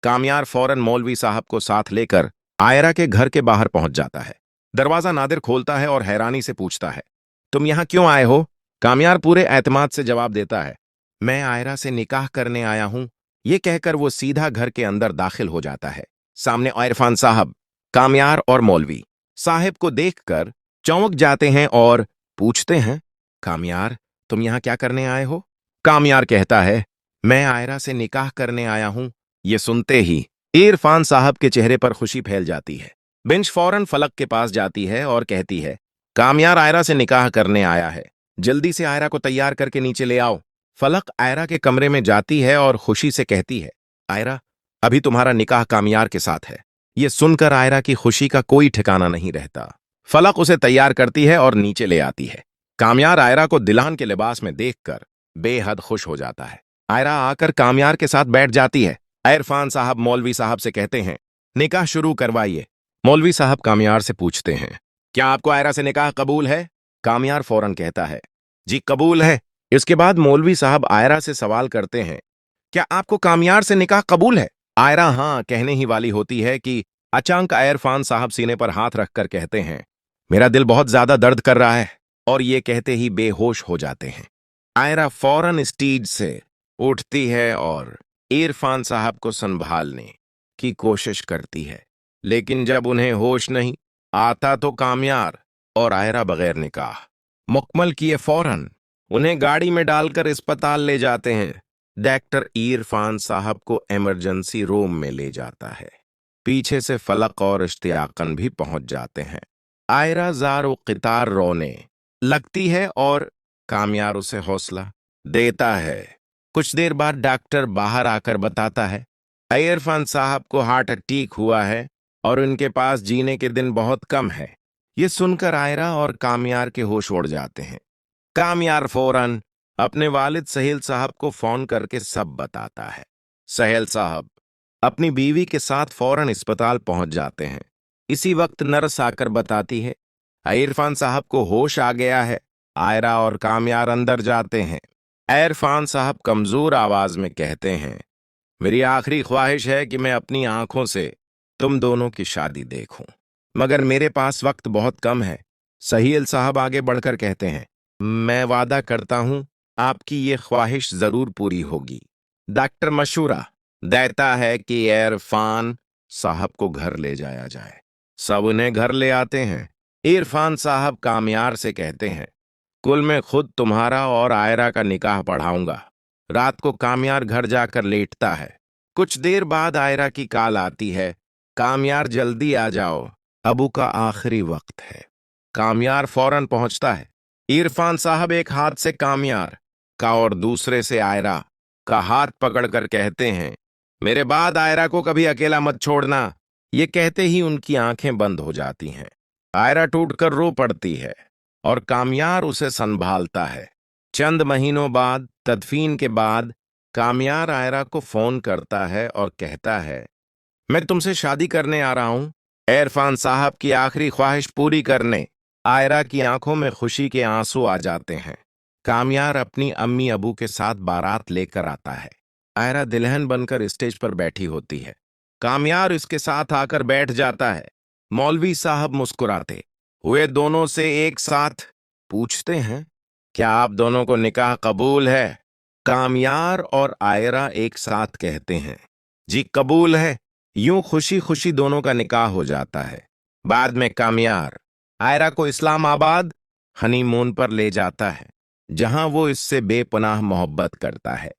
कामयार फौरन मौलवी साहब को साथ लेकर आयरा के घर के बाहर पहुंच जाता है। दरवाजा नादिर खोलता है और हैरानी से पूछता है, तुम यहां क्यों आए हो? कामयार पूरे एतमाद से जवाब देता है, मैं आयरा से निकाह करने आया हूं। ये कहकर वो सीधा घर के अंदर दाखिल हो जाता है। सामने इरफान साहब, कामयार और मौलवी साहिब को देखकर चौंक जाते हैं और पूछते हैं, कामयार, तुम यहां क्या करने आए हो? कामयार कहता है, मैं आयरा से निकाह करने आया हूं। ये सुनते ही इरफान साहब के चेहरे पर खुशी फैल जाती है। बिंश फौरन फलक के पास जाती है और कहती है, कामयार आयरा से निकाह करने आया है, जल्दी से आयरा को तैयार करके नीचे ले आओ। फलक आयरा के कमरे में जाती है और खुशी से कहती है, आयरा, अभी तुम्हारा निकाह कामयार के साथ है। ये सुनकर आयरा की खुशी का कोई ठिकाना नहीं रहता। फलक उसे तैयार करती है और नीचे ले आती है। कामयार आयरा को दुल्हन के लिबास में देखकर बेहद खुश हो जाता है। आयरा आकर कामयार के साथ बैठ जाती है। इरफान साहब मौलवी साहब से कहते हैं, निकाह शुरू करवाइए। मौलवी साहब कामयार से पूछते हैं, क्या आपको आयरा से निकाह कबूल है? कामयार फौरन कहता है, जी कबूल है। इसके बाद मौलवी साहब आयरा से सवाल करते हैं, क्या आपको कामयार से निकाह कबूल है? आयरा हां कहने ही वाली होती है कि अचानक इरफान साहब सीने पर हाथ रखकर कहते हैं, मेरा दिल बहुत ज्यादा दर्द कर रहा है, और ये कहते ही बेहोश हो जाते हैं। आयरा फौरन स्टेज से उठती है और इरफान साहब को संभालने की कोशिश करती है, लेकिन जब उन्हें होश नहीं आता तो कामयार और आयरा बगैर निकाह मुकम्मल किए फौरन उन्हें गाड़ी में डालकर अस्पताल ले जाते हैं। डॉक्टर इरफान साहब को इमरजेंसी रूम में ले जाता है। पीछे से फलक और इश्तियाकन भी पहुंच जाते हैं। आयरा ज़ारो क़ितार रोने लगती है और कामयार उसे हौसला देता है। कुछ देर बाद डॉक्टर बाहर आकर बताता है, इरफान साहब को हार्ट अटैक हुआ है और उनके पास जीने के दिन बहुत कम है। ये सुनकर आयरा और कामयार के होश उड़ जाते हैं। कामयार फौरन अपने वालिद सहेल साहब को फोन करके सब बताता है। सहेल साहब अपनी बीवी के साथ फौरन अस्पताल पहुंच जाते हैं। इसी वक्त नर्स आकर बताती है, इरफान साहब को होश आ गया है। आयरा और कामयार अंदर जाते हैं। इरफान साहब कमजोर आवाज में कहते हैं, मेरी आखिरी ख्वाहिश है कि मैं अपनी आंखों से तुम दोनों की शादी देखूं, मगर मेरे पास वक्त बहुत कम है। सहील साहब आगे बढ़कर कहते हैं, मैं वादा करता हूं आपकी ये ख्वाहिश जरूर पूरी होगी। डॉक्टर मशूरा देता है कि इरफान साहब को घर ले जाया जाए। सब उन्हें घर ले आते हैं। इरफान साहब कामयार से कहते हैं, कुल मैं खुद तुम्हारा और आयरा का निकाह पढ़ाऊंगा। रात को कामयार घर जाकर लेटता है। कुछ देर बाद आयरा की कॉल आती है, कामयार जल्दी आ जाओ, अबू का आखिरी वक्त है। कामयार फौरन पहुंचता है। इरफान साहब एक हाथ से कामयार का और दूसरे से आयरा का हाथ पकड़कर कहते हैं, मेरे बाद आयरा को कभी अकेला मत छोड़ना। ये कहते ही उनकी आंखें बंद हो जाती हैं। आयरा टूटकर रो पड़ती है और कामयार उसे संभालता है। चंद महीनों बाद तदफीन के बाद कामयार आयरा को फोन करता है और कहता है, मैं तुमसे शादी करने आ रहा हूं, इरफान साहब की आखिरी ख्वाहिश पूरी करने। आयरा की आंखों में खुशी के आंसू आ जाते हैं। कामयार अपनी अम्मी अबू के साथ बारात लेकर आता है। आयरा दुल्हन बनकर स्टेज पर बैठी होती है। कामयार इसके साथ आकर बैठ जाता है। मौलवी साहब मुस्कुराते हुए दोनों से एक साथ पूछते हैं, क्या आप दोनों को निकाह कबूल है? कामयार और आयरा एक साथ कहते हैं, जी कबूल है। यूं खुशी खुशी दोनों का निकाह हो जाता है। बाद में कामयार आयरा को इस्लामाबाद हनीमून पर ले जाता है, जहां वो इससे बेपनाह मोहब्बत करता है।